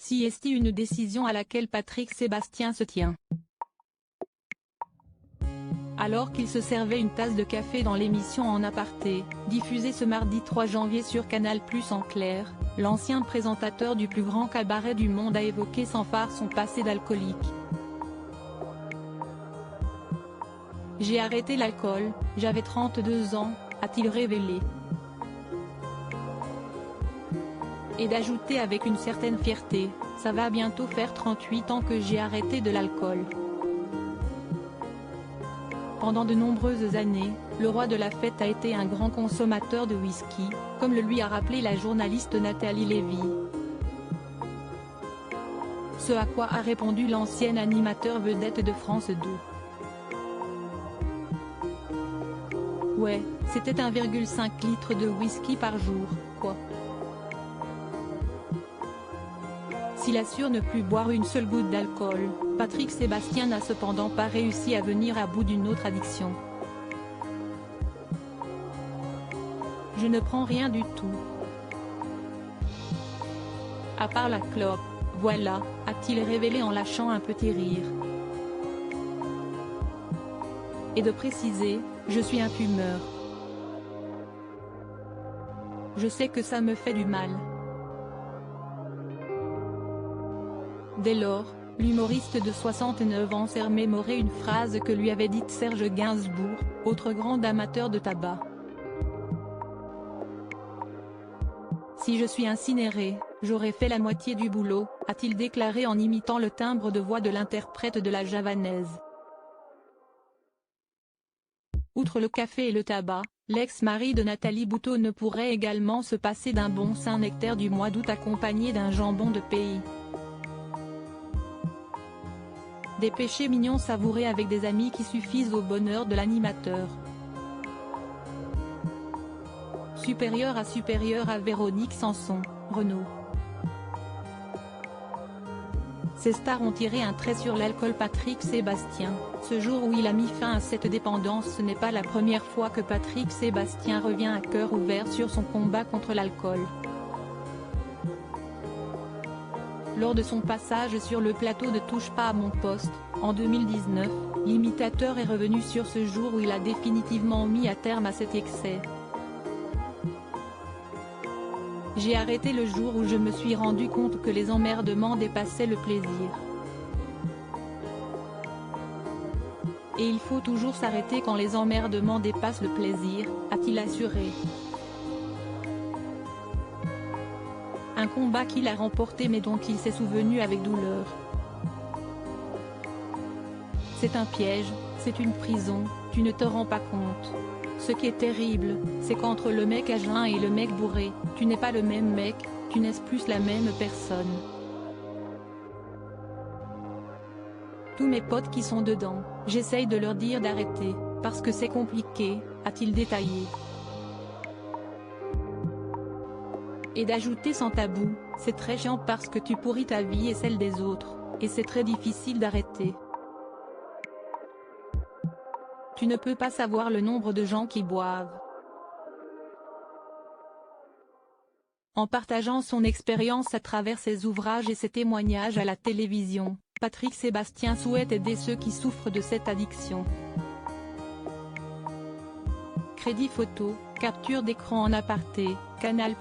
Si est une décision à laquelle Patrick Sébastien se tient. Alors qu'il se servait une tasse de café dans l'émission En aparté, diffusée ce mardi 3 janvier sur Canal+ en clair, l'ancien présentateur du plus grand cabaret du monde a évoqué sans phare son passé d'alcoolique. J'ai arrêté l'alcool, j'avais 32 ans, a-t-il révélé. Et d'ajouter avec une certaine fierté, ça va bientôt faire 38 ans que j'ai arrêté de l'alcool. Pendant de nombreuses années, le roi de la fête a été un grand consommateur de whisky, comme le lui a rappelé la journaliste Nathalie Lévy. Ce à quoi a répondu l'ancien animateur vedette de France 2. Ouais, c'était 1,5 litre de whisky par jour, quoi. S'il assure ne plus boire une seule goutte d'alcool, Patrick Sébastien n'a cependant pas réussi à venir à bout d'une autre addiction. Je ne prends rien du tout. À part la clope, voilà, a-t-il révélé en lâchant un petit rire. Et de préciser, je suis un fumeur. Je sais que ça me fait du mal. Dès lors, l'humoriste de 69 ans s'est remémoré une phrase que lui avait dite Serge Gainsbourg, autre grand amateur de tabac. Si je suis incinéré, j'aurais fait la moitié du boulot, a-t-il déclaré en imitant le timbre de voix de l'interprète de la javanaise. Outre le café et le tabac, l'ex-mari de Nathalie Bouteau ne pourrait également se passer d'un bon Saint-Nectaire du mois d'août accompagné d'un jambon de pays. Des péchés mignons savourés avec des amis qui suffisent au bonheur de l'animateur. Supérieur à Véronique Sanson, Renaud. Ces stars ont tiré un trait sur l'alcool. Patrick Sébastien, ce jour où il a mis fin à cette dépendance, ce n'est pas la première fois que Patrick Sébastien revient à cœur ouvert sur son combat contre l'alcool. Lors de son passage sur le plateau de Touche pas à mon poste, en 2019, l'imitateur est revenu sur ce jour où il a définitivement mis à terme à cet excès. J'ai arrêté le jour où je me suis rendu compte que les emmerdements dépassaient le plaisir. Et il faut toujours s'arrêter quand les emmerdements dépassent le plaisir, a-t-il assuré. Un combat qu'il a remporté mais dont il s'est souvenu avec douleur. C'est un piège, c'est une prison, tu ne te rends pas compte. Ce qui est terrible, c'est qu'entre le mec à jeun et le mec bourré, tu n'es pas le même mec, tu n'es plus la même personne. Tous mes potes qui sont dedans, j'essaye de leur dire d'arrêter, parce que c'est compliqué, a-t-il détaillé. Et d'ajouter sans tabou, c'est très chiant parce que tu pourris ta vie et celle des autres, et c'est très difficile d'arrêter. Tu ne peux pas savoir le nombre de gens qui boivent. En partageant son expérience à travers ses ouvrages et ses témoignages à la télévision, Patrick Sébastien souhaite aider ceux qui souffrent de cette addiction. Crédit photo, capture d'écran en aparté, Canal+.